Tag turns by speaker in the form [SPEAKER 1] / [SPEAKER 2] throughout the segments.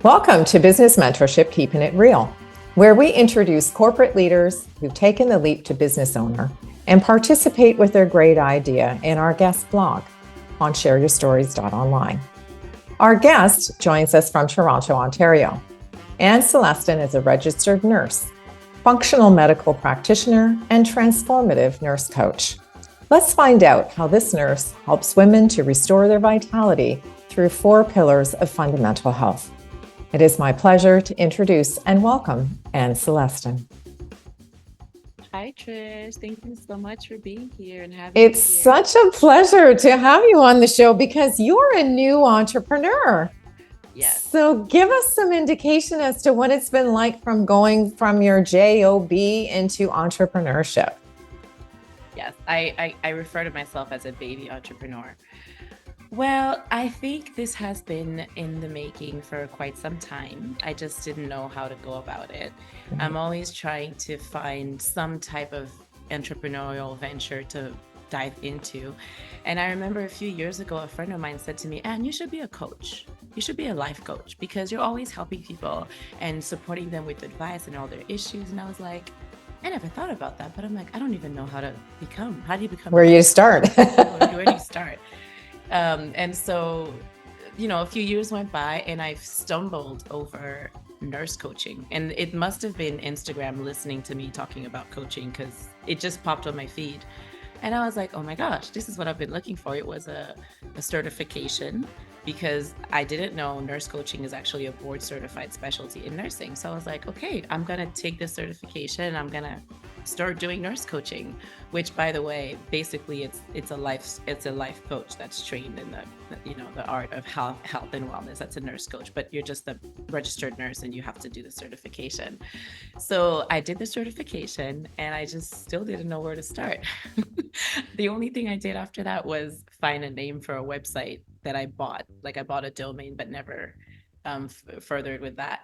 [SPEAKER 1] Welcome to Business Mentorship, Keeping It Real, where we introduce corporate leaders who've taken the leap to business owner and participate with their great idea in our guest blog on shareyourstories.online. Our guest joins us from Toronto, Ontario. Anne Celestin is a registered nurse, functional medical practitioner, and transformative nurse coach. Let's find out how this nurse helps women to restore their vitality through 4 pillars of fundamental health. It is my pleasure to introduce and welcome Anne Celestin.
[SPEAKER 2] Hi, Trish. Thank you so much for being here and having
[SPEAKER 1] me here. It's such a pleasure to have you on the show because you're a new entrepreneur.
[SPEAKER 2] Yes.
[SPEAKER 1] So give us some indication as to what it's been like from going from your job into entrepreneurship.
[SPEAKER 2] Yes, I refer to myself as a baby entrepreneur. Well, I think this has been in the making for quite some time. I just didn't know how to go about it. I'm always trying to find some type of entrepreneurial venture to dive into. And I remember a few years ago, a friend of mine said to me, Anne, you should be a coach. You should be a life coach because you're always helping people and supporting them with advice and all their issues. And I was like, I never thought about that, but I'm like, I don't even know how do you become?
[SPEAKER 1] Where do you start?
[SPEAKER 2] Where do you start? And so, a few years went by and I've stumbled over nurse coaching, and it must have been Instagram listening to me talking about coaching because it just popped on my feed. And I was like, oh my gosh, this is what I've been looking for. It was a certification because I didn't know nurse coaching is actually a board certified specialty in nursing. So I was like, okay, I'm going to take this certification and I'm going to start doing nurse coaching, which, by the way, basically it's a life coach that's trained in the art of health and wellness. That's a nurse coach, but you're just a registered nurse and you have to do the certification. So I did the certification and I just still didn't know where to start. The only thing I did after that was find a name for a website that I bought. Like I bought a domain, but never furthered with that.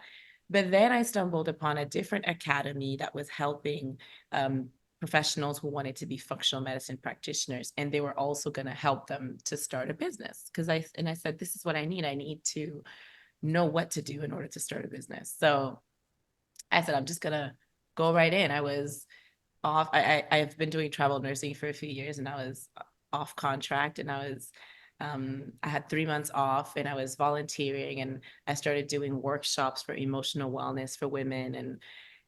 [SPEAKER 2] But then I stumbled upon a different academy that was helping professionals who wanted to be functional medicine practitioners. And they were also going to help them to start a business. I said, this is what I need. I need to know what to do in order to start a business. So I said, I'm just going to go right in. I was off. I've been doing travel nursing for a few years and I was off contract and I had 3 months off and I was volunteering and I started doing workshops for emotional wellness for women.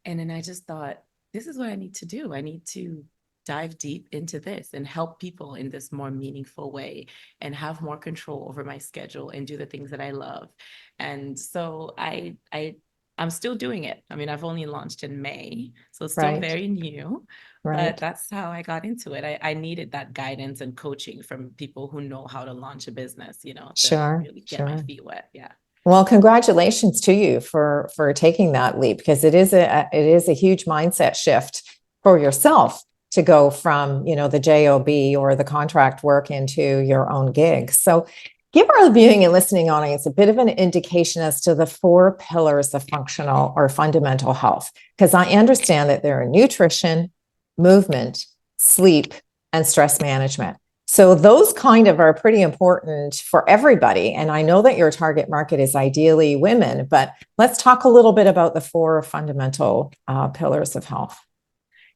[SPEAKER 2] And then I just thought, this is what I need to do. I need to dive deep into this and help people in this more meaningful way and have more control over my schedule and do the things that I love. And so I'm still doing it. I mean, I've only launched in May, so it's still very new. But that's how I got into it. I needed that guidance and coaching from people who know how to launch a business, to really get my feet wet. Yeah.
[SPEAKER 1] Well, congratulations to you for taking that leap, because it is a huge mindset shift for yourself to go from, the job or the contract work into your own gig. So give our viewing and listening audience a bit of an indication as to the 4 pillars of functional or fundamental health, because I understand that there are nutrition, movement, sleep, and stress management. So those kind of are pretty important for everybody. And I know that your target market is ideally women, but let's talk a little bit about the 4 fundamental pillars of health.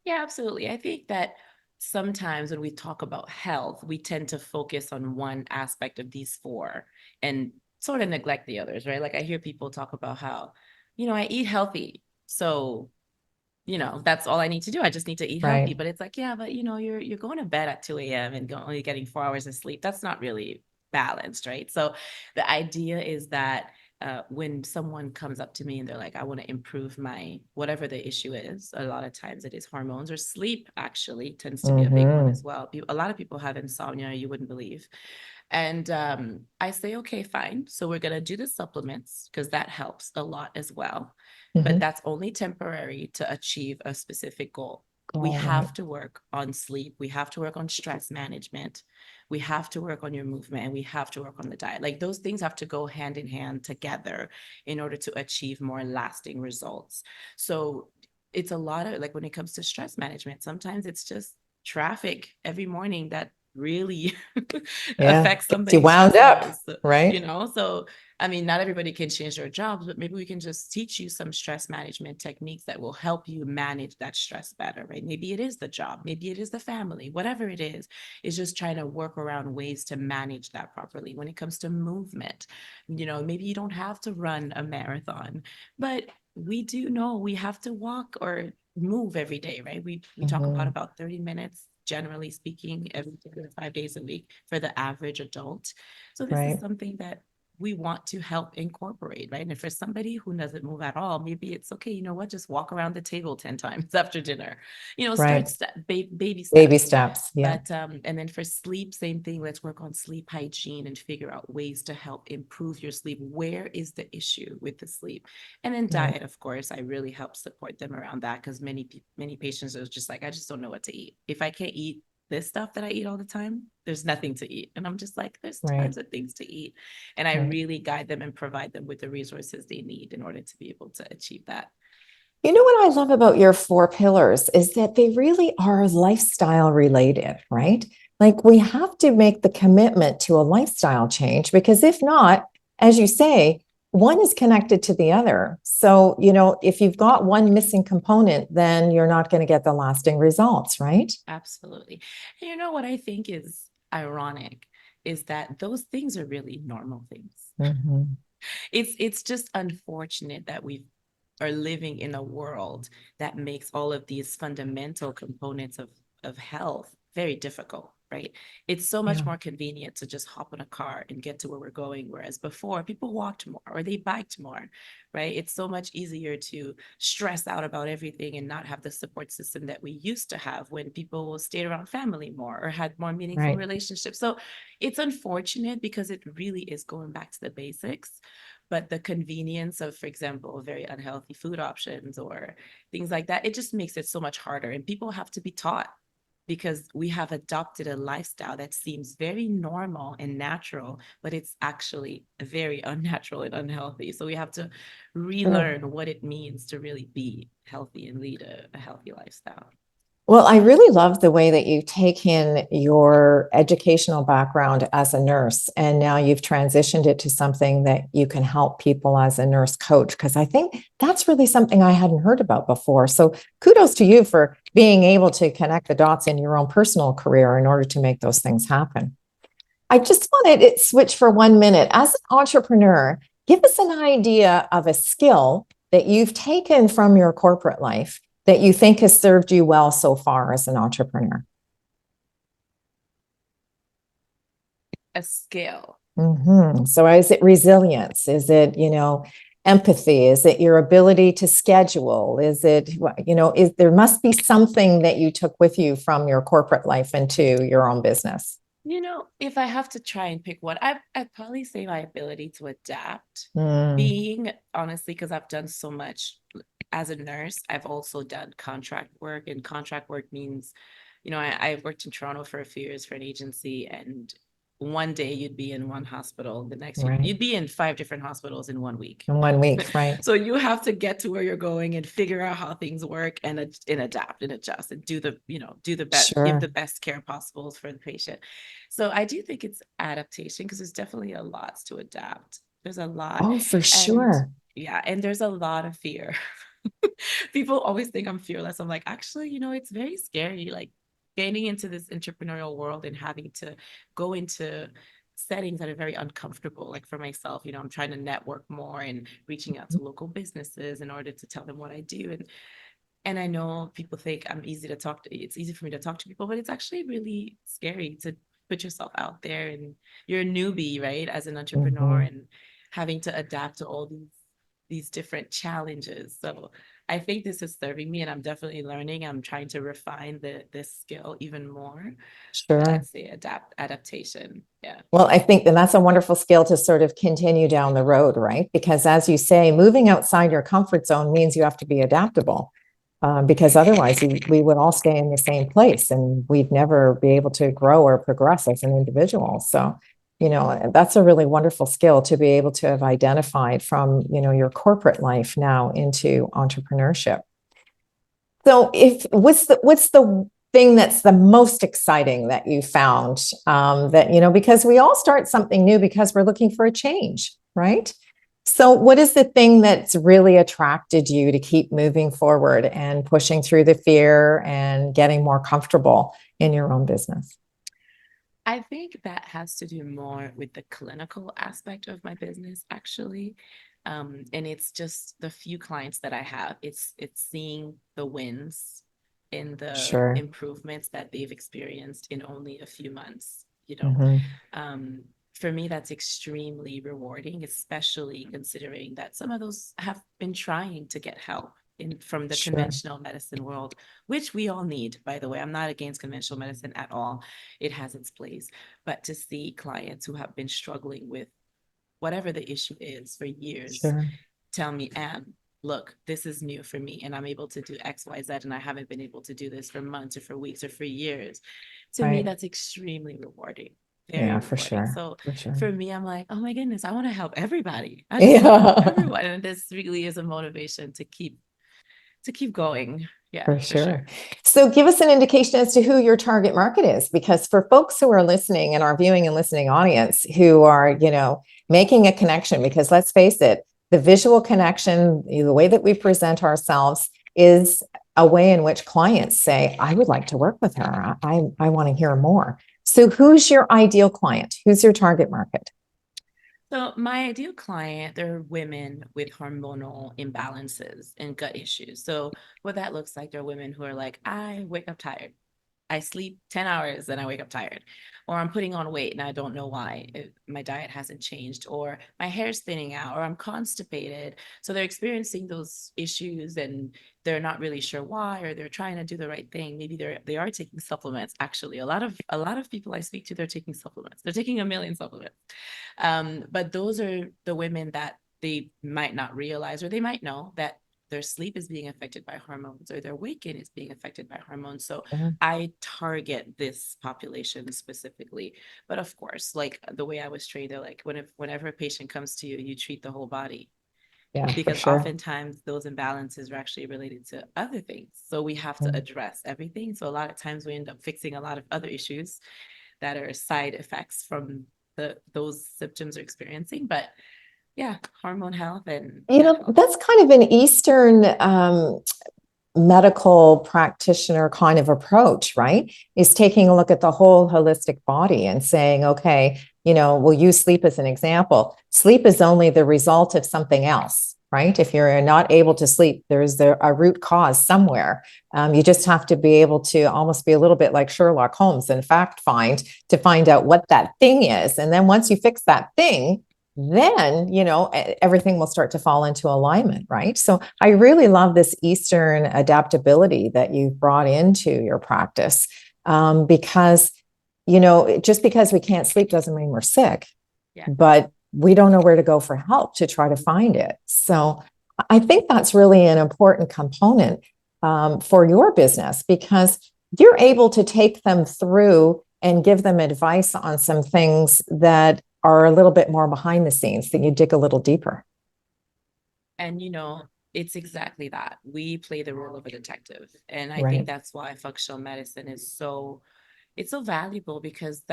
[SPEAKER 2] Yeah, absolutely. I think that sometimes when we talk about health, we tend to focus on one aspect of these 4 and sort of neglect the others, right? Like I hear people talk about how, I eat healthy. So, that's all I need to do. I just need to eat healthy. But it's like, yeah, but you're going to bed at 2 a.m. and only getting 4 hours of sleep. That's not really balanced, right? So the idea is that when someone comes up to me and they're like, I want to improve my whatever the issue is, a lot of times it is hormones, or sleep actually tends to be a big one as well. A lot of people have insomnia, you wouldn't believe. And I say, okay, fine. So we're going to do the supplements because that helps a lot as well. But that's only temporary to achieve a specific goal. We have to work on sleep. We have to work on stress management. We have to work on your movement, and we have to work on the diet. Like those things have to go hand in hand together in order to achieve more lasting results. So it's a lot of, like, when it comes to stress management, sometimes it's just traffic every morning that really
[SPEAKER 1] Yeah.
[SPEAKER 2] affect
[SPEAKER 1] Gets you
[SPEAKER 2] somebody's
[SPEAKER 1] wound
[SPEAKER 2] stress
[SPEAKER 1] up,
[SPEAKER 2] levels, so,
[SPEAKER 1] right?
[SPEAKER 2] so I mean, not everybody can change their jobs, but maybe we can just teach you some stress management techniques that will help you manage that stress better, right? Maybe it is the job, maybe it is the family, whatever it is just trying to work around ways to manage that properly. When it comes to movement, maybe you don't have to run a marathon, but we do know we have to walk or move every day, right? We talk
[SPEAKER 1] Mhm.
[SPEAKER 2] about 30 minutes, generally speaking, every 5 days a week for the average adult. So this is
[SPEAKER 1] Right,
[SPEAKER 2] something that we want to help incorporate, right? And for somebody who doesn't move at all, maybe it's okay, you know what, just walk around the table 10 times after dinner, start
[SPEAKER 1] right.
[SPEAKER 2] baby
[SPEAKER 1] Baby
[SPEAKER 2] steps.
[SPEAKER 1] steps. Yeah,
[SPEAKER 2] But and then for sleep, same thing. Let's work on sleep hygiene and figure out ways to help improve your sleep. Where is the issue with the sleep? And then
[SPEAKER 1] right.
[SPEAKER 2] diet, of course, I really help support them around that, because many patients are just like, I just don't know what to eat. If I can't eat this stuff that I eat all the time, there's nothing to eat. And I'm just like, there's
[SPEAKER 1] Right.
[SPEAKER 2] tons of things to eat. And I
[SPEAKER 1] Right.
[SPEAKER 2] really guide them and provide them with the resources they need in order to be able to achieve that.
[SPEAKER 1] You know what I love about your four pillars is that they really are lifestyle related, right? Like we have to make the commitment to a lifestyle change because if not, as you say, one is connected to the other. So, if you've got one missing component, then you're not going to get the lasting results, right?
[SPEAKER 2] Absolutely. And you know what I think is ironic is that those things are really normal things.
[SPEAKER 1] Mhm.
[SPEAKER 2] It's just unfortunate that we are living in a world that makes all of these fundamental components of health very difficult, right? It's so much
[SPEAKER 1] Yeah,
[SPEAKER 2] more convenient to just hop in a car and get to where we're going, whereas before people walked more or they biked more, right? It's so much easier to stress out about everything and not have the support system that we used to have when people stayed around family more or had more meaningful
[SPEAKER 1] right.
[SPEAKER 2] relationships. So it's unfortunate because it really is going back to the basics, but the convenience of, for example, very unhealthy food options or things like that, it just makes it so much harder. And people have to be taught because we have adopted a lifestyle that seems very normal and natural, but it's actually very unnatural and unhealthy. So we have to
[SPEAKER 1] Sure.
[SPEAKER 2] relearn what it means to really be healthy and lead a healthy lifestyle.
[SPEAKER 1] Well, I really love the way that you've taken your educational background as a nurse and now you've transitioned it to something that you can help people as a nurse coach, because I think that's really something I hadn't heard about before. So kudos to you for being able to connect the dots in your own personal career in order to make those things happen. I just wanted to switch for 1 minute. As an entrepreneur, give us an idea of a skill that you've taken from your corporate life that you think has served you well so far as an entrepreneur.
[SPEAKER 2] A skill.
[SPEAKER 1] So is it resilience? Is it, empathy? Is it your ability to schedule? Is it, there must be something that you took with you from your corporate life into your own business.
[SPEAKER 2] If I have to try and pick one, I'd probably say my ability to adapt.
[SPEAKER 1] Mm,
[SPEAKER 2] Being honestly, because I've done so much as a nurse, I've also done contract work, and contract work means, I worked in Toronto for a few years for an agency, and one day you'd be in one hospital, the next
[SPEAKER 1] right.
[SPEAKER 2] you'd be in 5 different hospitals in 1 week.
[SPEAKER 1] In 1 week, right?
[SPEAKER 2] So you have to get to where you're going and figure out how things work and adapt and adjust and do the best, give the
[SPEAKER 1] Sure.
[SPEAKER 2] best care possible for the patient. So I do think it's adaptation because there's definitely a lot to adapt. There's a lot.
[SPEAKER 1] Oh, for
[SPEAKER 2] And
[SPEAKER 1] sure.
[SPEAKER 2] yeah, and there's a lot of fear. People always think I'm fearless. I'm like, actually, it's very scary, like getting into this entrepreneurial world and having to go into settings that are very uncomfortable. Like for myself, I'm trying to network more and reaching out to local businesses in order to tell them what I do. And I know people think I'm easy to talk to. It's easy for me to talk to people, but it's actually really scary to put yourself out there, and you're a newbie, right? As an entrepreneur
[SPEAKER 1] Mhm.
[SPEAKER 2] and having to adapt to all these different challenges. So I think this is serving me and I'm definitely learning. I'm trying to refine this skill even more. But I'd
[SPEAKER 1] Sure.
[SPEAKER 2] say adaptation. Yeah.
[SPEAKER 1] Well, I think that that's a wonderful skill to sort of continue down the road, right? Because as you say, moving outside your comfort zone means you have to be adaptable, because otherwise we would all stay in the same place and we'd never be able to grow or progress as an individual. So, that's a really wonderful skill to be able to have identified from, your corporate life now into entrepreneurship. So if what's the thing that's the most exciting that you found, that, because we all start something new because we're looking for a change, right? So what is the thing that's really attracted you to keep moving forward and pushing through the fear and getting more comfortable in your own business?
[SPEAKER 2] I think that has to do more with the clinical aspect of my business, actually. And it's just the few clients that I have. It's seeing the wins in the
[SPEAKER 1] Sure.
[SPEAKER 2] improvements that they've experienced in only a few months.
[SPEAKER 1] Mhm.
[SPEAKER 2] For me, that's extremely rewarding, especially considering that some of those have been trying to get help from the
[SPEAKER 1] Sure.
[SPEAKER 2] conventional medicine world, which we all need, by the way. I'm not against conventional medicine at all. It has its place. But to see clients who have been struggling with whatever the issue is for years
[SPEAKER 1] Sure.
[SPEAKER 2] tell me, Anne, look, this is new for me and I'm able to do X, Y, Z, and I haven't been able to do this for months or for weeks or for years. To me,
[SPEAKER 1] Right.
[SPEAKER 2] that's extremely rewarding. Very
[SPEAKER 1] Yeah, for
[SPEAKER 2] rewarding.
[SPEAKER 1] sure.
[SPEAKER 2] So
[SPEAKER 1] For sure.
[SPEAKER 2] for me, I'm like, oh my goodness, I want to help everybody. I just want to help
[SPEAKER 1] Yeah.
[SPEAKER 2] everyone. And this really is a motivation to keep going. Yeah,
[SPEAKER 1] For
[SPEAKER 2] for sure.
[SPEAKER 1] sure. So give us an indication as to who your target market is, because for folks who are listening and our viewing and listening audience who are, making a connection, because let's face it, the visual connection, the way that we present ourselves is a way in which clients say, I would like to work with her. I want to hear more. So who's your ideal client? Who's your target market?
[SPEAKER 2] So my ideal client, they're women with hormonal imbalances and gut issues. So what that looks like, they're women who are like, I wake up tired. I sleep 10 hours and I wake up tired, or I'm putting on weight and I don't know why. My diet hasn't changed, or my hair's thinning out, or I'm constipated. So they're experiencing those issues and they're not really sure why, or they're trying to do the right thing. Maybe they are taking supplements. Actually, a lot of people I speak to, they're taking supplements. They're taking a million supplements. But those are the women that they might not realize, or they might know that their sleep is being affected by hormones or their weight gain is being affected by hormones. So I target this population specifically. But of course, like the way I was trained, they're like, whenever a patient comes to you, you treat the whole body.
[SPEAKER 1] Yeah, for
[SPEAKER 2] Because
[SPEAKER 1] sure.
[SPEAKER 2] oftentimes those imbalances are actually related to other things. So we have to
[SPEAKER 1] Mm.
[SPEAKER 2] address everything. So a lot of times we end up fixing a lot of other issues that are side effects from those symptoms are experiencing. But yeah, hormone health and gut health.
[SPEAKER 1] That's kind of an Eastern medical practitioner kind of approach, right? Is taking a look at the whole holistic body and saying, okay, we'll use sleep as an example. Sleep is only the result of something else, right? If you're not able to sleep, there's a root cause somewhere. You just have to be able to almost be a little bit like Sherlock Holmes and fact find to find out what that thing is. And then once you fix that thing, then everything will start to fall into alignment, right? So I really love this Eastern adaptability that you've brought into your practice, because just because we can't sleep doesn't mean we're sick.
[SPEAKER 2] Yeah.
[SPEAKER 1] But we don't know where to go for help to try to find it. So I think that's really an important component, for your business, because you're able to take them through and give them advice on some things that are a little bit more behind the scenes, that you dig a little deeper.
[SPEAKER 2] And it's exactly that. We play the role of a detective. And I think
[SPEAKER 1] Right.
[SPEAKER 2] that's why functional medicine is so valuable, because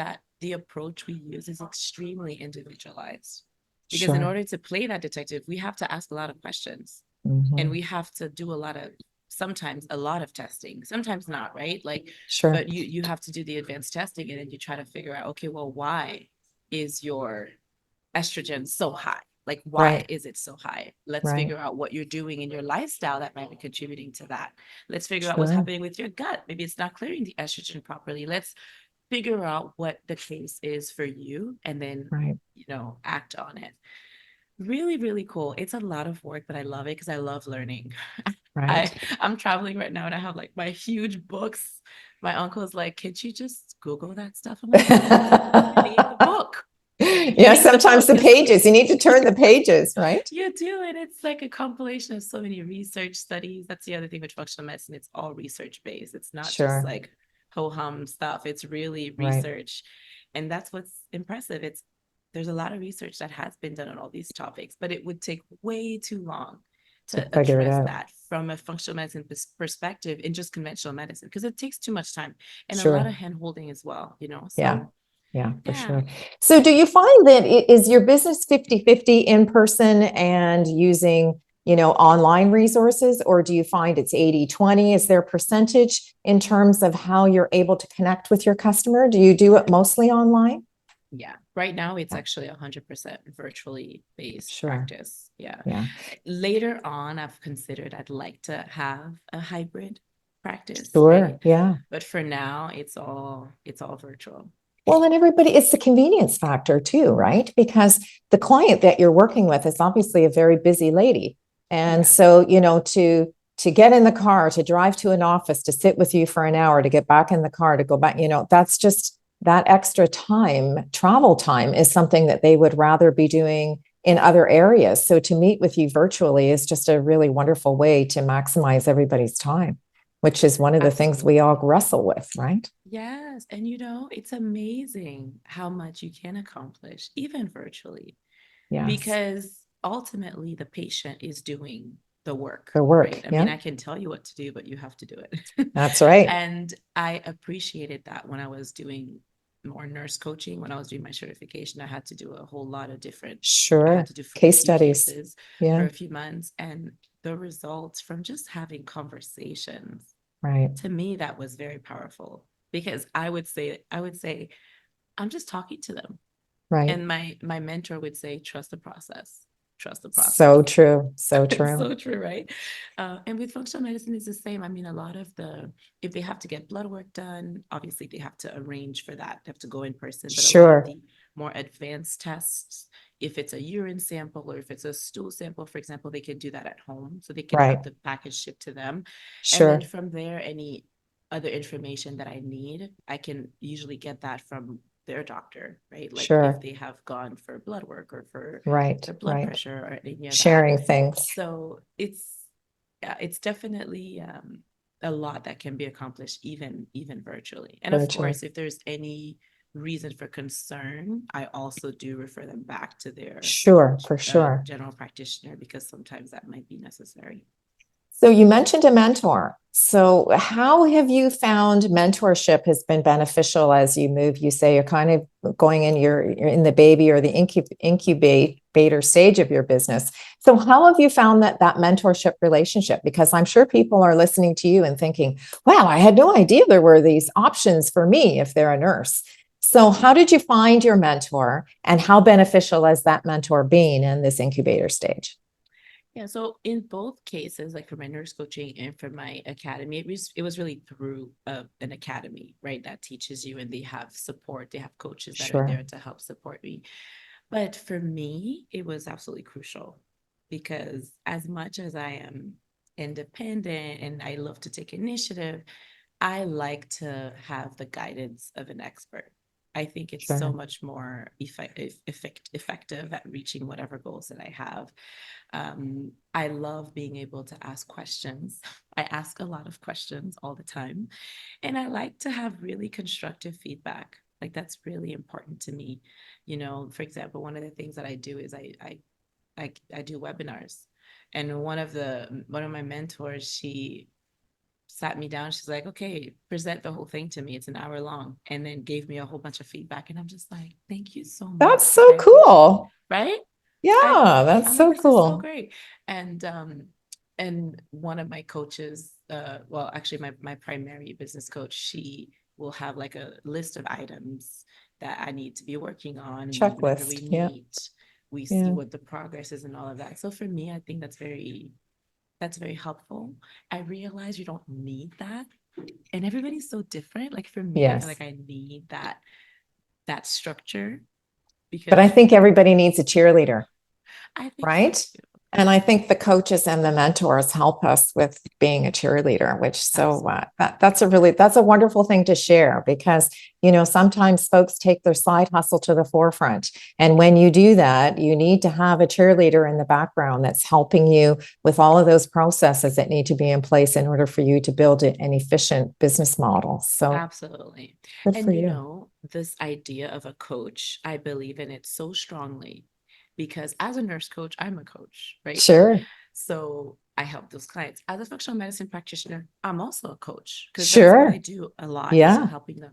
[SPEAKER 2] the approach we use is extremely individualized. Because in
[SPEAKER 1] Sure.
[SPEAKER 2] order to play that detective, we have to ask a lot of questions and
[SPEAKER 1] Mhm.
[SPEAKER 2] we have to do sometimes a lot of testing, sometimes not, right? Like,
[SPEAKER 1] Sure.
[SPEAKER 2] but you have to do the advanced testing and then you try to figure out, okay, well, why is your estrogen so high? Like, why
[SPEAKER 1] Right.
[SPEAKER 2] is it so high? Let's
[SPEAKER 1] Right.
[SPEAKER 2] figure out what you're doing in your lifestyle that might be contributing to that. Let's figure out what's
[SPEAKER 1] Sure.
[SPEAKER 2] happening with your gut. Maybe it's not clearing the estrogen properly. Let's figure out what the case is for you and then,
[SPEAKER 1] Right.
[SPEAKER 2] act on it. Really, really cool. It's a lot of work, but I love it because I love learning. I
[SPEAKER 1] Right.
[SPEAKER 2] I'm traveling right now and I have like my huge books. My uncle's like, "Can't you just Google that stuff?" I'm like, "No, you need the book. You
[SPEAKER 1] Yeah,
[SPEAKER 2] need the
[SPEAKER 1] sometimes
[SPEAKER 2] book.
[SPEAKER 1] the pages, you need to turn the pages, right?
[SPEAKER 2] You do, and it's like a compilation of so many research studies. That's the other thing with functional medicine. It's all research based. It's not just
[SPEAKER 1] Sure.
[SPEAKER 2] like ho-hum stuff. It's really
[SPEAKER 1] Right.
[SPEAKER 2] research. And that's what's impressive. There's a lot of research that has been done on all these topics, but it would take way too long
[SPEAKER 1] To
[SPEAKER 2] to
[SPEAKER 1] figure it
[SPEAKER 2] address
[SPEAKER 1] out.
[SPEAKER 2] that from a functional medicine perspective in just conventional medicine, because it takes too much time and a
[SPEAKER 1] Sure.
[SPEAKER 2] lot of hand holding as well, you know?
[SPEAKER 1] Yeah.
[SPEAKER 2] So
[SPEAKER 1] Yeah, for
[SPEAKER 2] yeah.
[SPEAKER 1] sure. So do you find that is your business 50-50 in person and using, online resources, or do you find it's 80-20? Is there a percentage in terms of how you're able to connect with your customer? Do you do it mostly online?
[SPEAKER 2] Yeah. Right now, it's actually 100% virtually based
[SPEAKER 1] Sure.
[SPEAKER 2] practice. Yeah.
[SPEAKER 1] Yeah.
[SPEAKER 2] Later on, I've considered I'd like to have a hybrid practice.
[SPEAKER 1] Sure.
[SPEAKER 2] Right?
[SPEAKER 1] Yeah.
[SPEAKER 2] But for now, it's all virtual.
[SPEAKER 1] Well, and it's the convenience factor too, right? Because the client that you're working with is obviously a very busy lady. And so, to get in the car, to drive to an office, to sit with you for an hour, to get back in the car, to go back, that's just that extra time, travel time is something that they would rather be doing in other areas. So to meet with you virtually is just a really wonderful way to maximize everybody's time, which is one of the things we all wrestle with, right?
[SPEAKER 2] Yes. And it's amazing how much you can accomplish, even virtually.
[SPEAKER 1] Yes.
[SPEAKER 2] Because ultimately the patient is doing the work.
[SPEAKER 1] Right?
[SPEAKER 2] I mean, I can tell you what to do, but you have to do it.
[SPEAKER 1] That's right.
[SPEAKER 2] And I appreciated that when I was doing more nurse coaching, when I was doing my certification, I had to do a whole lot of different I had to do
[SPEAKER 1] case studies
[SPEAKER 2] for a few months, and the results from just having conversations,
[SPEAKER 1] right,
[SPEAKER 2] to me, that was very powerful, because I would say I'm just talking to them.
[SPEAKER 1] right.
[SPEAKER 2] And my mentor would say, trust the process. Trust the process.
[SPEAKER 1] So true. So
[SPEAKER 2] It's
[SPEAKER 1] true.
[SPEAKER 2] so true, right? And with functional medicine, it's the same. I mean, a lot of if they have to get blood work done, obviously they have to arrange for that. They have to go in person. But a lot of the more advanced tests, if it's a urine sample or if it's a stool sample, for example, they can do that at home. So they can have the package shipped to them. And then from there, any other information that I need, I can usually get that from their doctor, right? Like if they have gone for blood work or for their blood pressure or any of
[SPEAKER 1] sharing
[SPEAKER 2] that.
[SPEAKER 1] things.
[SPEAKER 2] So it's definitely a lot that can be accomplished even virtually. And of course, if there's any reason for concern, I also do refer them back to their general practitioner, because sometimes that might be necessary.
[SPEAKER 1] So you mentioned a mentor. So how have you found mentorship has been beneficial as you move? You say you're kind of going in, you're in the baby or the incubator stage of your business. So how have you found that mentorship relationship? Because I'm sure people are listening to you and thinking, wow, I had no idea there were these options for me if they're a nurse. So how did you find your mentor, and how beneficial has that mentor been in this incubator stage?
[SPEAKER 2] Yeah, so in both cases, like for my nurse coaching and for my academy, it was really through an academy, right? That teaches you, and they have support. They have coaches that are there to help support me. But for me, it was absolutely crucial, because as much as I am independent and I love to take initiative, I like to have the guidance of an expert. I think it's so much more effective at reaching whatever goals that I have. I love being able to ask questions. I ask a lot of questions all the time, and I like to have really constructive feedback. Like, that's really important to me. For example, one of the things that I do is I do webinars, and one of my mentors, she sat me down. She's like, okay, present the whole thing to me. It's an hour long, and then gave me a whole bunch of feedback. And I'm just like, thank you so much.
[SPEAKER 1] That's so cool.
[SPEAKER 2] Right?
[SPEAKER 1] Yeah, that's so cool.
[SPEAKER 2] So great. And one of my coaches, well, actually my primary business coach, she will have like a list of items that I need to be working on. And whenever we meet, we see what the progress is and all of that. So for me, I think that's very helpful. I realize you don't need that. And everybody's so different. Like for me, I feel like I need that structure.
[SPEAKER 1] But I think everybody needs a cheerleader, right?
[SPEAKER 2] So
[SPEAKER 1] and I think the coaches and the mentors help us with being a cheerleader, which that's a wonderful thing to share, because, sometimes folks take their side hustle to the forefront. And when you do that, you need to have a cheerleader in the background that's helping you with all of those processes that need to be in place in order for you to build an efficient business model. So
[SPEAKER 2] absolutely.
[SPEAKER 1] And
[SPEAKER 2] this idea of a coach, I believe in it so strongly, because as a nurse coach, I'm a coach, right?
[SPEAKER 1] Sure.
[SPEAKER 2] So I help those clients. As a functional medicine practitioner, I'm also a coach because that's what I do a lot, is helping them.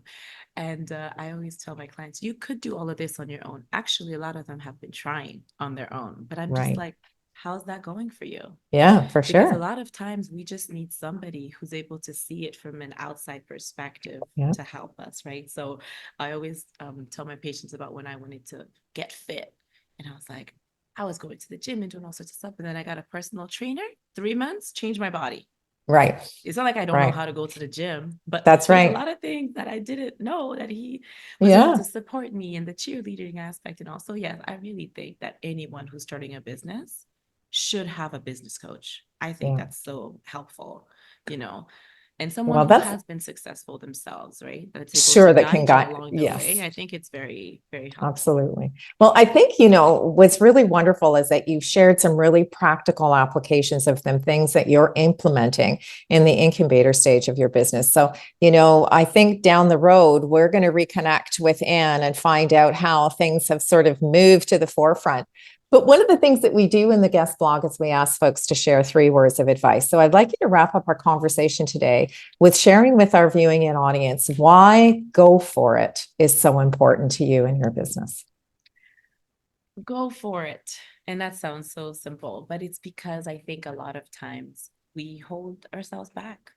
[SPEAKER 2] And I always tell my clients, you could do all of this on your own. Actually, a lot of them have been trying on their own, but I'm just like, how's that going for you?
[SPEAKER 1] Yeah, for sure.
[SPEAKER 2] Because a lot of times we just need somebody who's able to see it from an outside perspective to help us, right? So I always tell my patients about when I wanted to get fit. And I was like, I was going to the gym and doing all sorts of stuff. And then I got a personal trainer, 3 months, changed my body.
[SPEAKER 1] Right.
[SPEAKER 2] It's not like I don't know how to go to the gym, but
[SPEAKER 1] that's
[SPEAKER 2] there's a lot of things that I didn't know that he was able to support me in the cheerleading aspect. And also, yes, I really think that anyone who's starting a business should have a business coach. I think that's so helpful, and someone who has been successful themselves, right? That's able to guide you along the way. I think it's very, very helpful.
[SPEAKER 1] Absolutely. Well, I think, what's really wonderful is that you've shared some really practical applications of them, things that you're implementing in the incubator stage of your business. So, I think down the road, we're going to reconnect with Anne and find out how things have sort of moved to the forefront. But one of the things that we do in the guest blog is we ask folks to share 3 words of advice. So I'd like you to wrap up our conversation today with sharing with our viewing and audience why go for it is so important to you and your business.
[SPEAKER 2] Go for it. And that sounds so simple, but it's because I think a lot of times we hold ourselves back.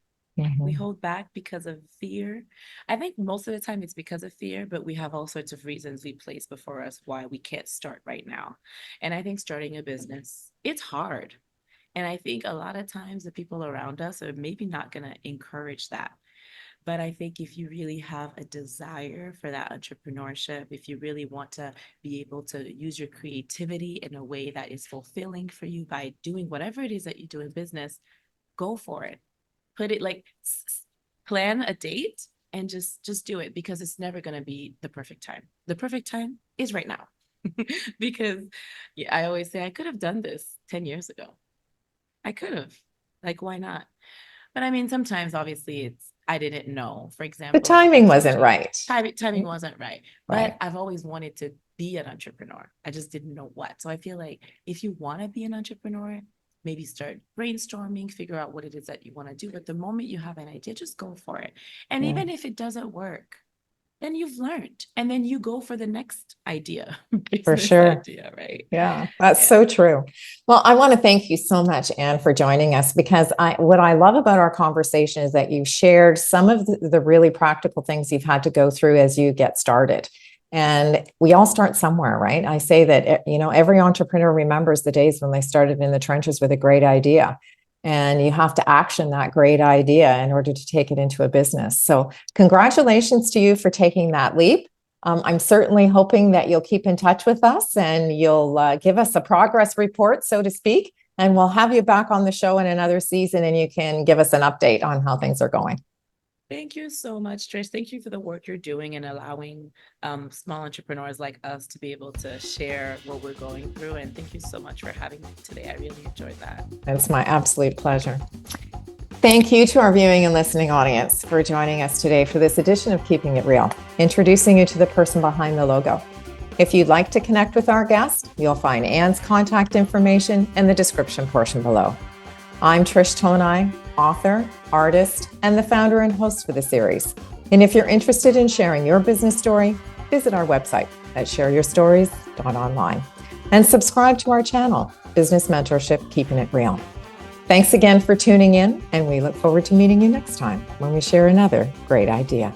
[SPEAKER 2] We hold back because of fear. I think most of the time it's because of fear, but we have all sorts of reasons we place before us why we can't start right now. And I think starting a business, it's hard. And I think a lot of times the people around us are maybe not going to encourage that. But I think if you really have a desire for that entrepreneurship, if you really want to be able to use your creativity in a way that is fulfilling for you by doing whatever it is that you do in business, go for it. Put it plan a date and just do it, because it's never going to be the perfect time. The perfect time is right now. Because I always say I could have done this 10 years ago. I could have. Why not? But I mean, sometimes obviously I didn't know. For example,
[SPEAKER 1] the timing wasn't right.
[SPEAKER 2] Timing wasn't right. But I've always wanted to be an entrepreneur. I just didn't know what. So I feel like if you want to be an entrepreneur, maybe start brainstorming, figure out what it is that you want to do. But the moment you have an idea, just go for it. And even if it doesn't work, then you've learned. And then you go for the next idea.
[SPEAKER 1] For sure.
[SPEAKER 2] Idea, right?
[SPEAKER 1] Yeah, that's so true. Well, I want to thank you so much, Anne, for joining us, because what I love about our conversation is that you've shared some of the really practical things you've had to go through as you get started. And we all start somewhere, right? I say that, every entrepreneur remembers the days when they started in the trenches with a great idea, and you have to action that great idea in order to take it into a business. So congratulations to you for taking that leap. I'm certainly hoping that you'll keep in touch with us and you'll give us a progress report, so to speak, and we'll have you back on the show in another season and you can give us an update on how things are going.
[SPEAKER 2] Thank you so much, Trish. Thank you for the work you're doing and allowing small entrepreneurs like us to be able to share what we're going through. And thank you so much for having me today. I really enjoyed that.
[SPEAKER 1] It's my absolute pleasure. Thank you to our viewing and listening audience for joining us today for this edition of Keeping It Real, introducing you to the person behind the logo. If you'd like to connect with our guest, you'll find Anne's contact information in the description portion below. I'm Trish Tonai, author, artist, and the founder and host for the series. And if you're interested in sharing your business story, visit our website at shareyourstories.online and subscribe to our channel, Business Mentorship, Keeping It Real. Thanks again for tuning in, and we look forward to meeting you next time when we share another great idea.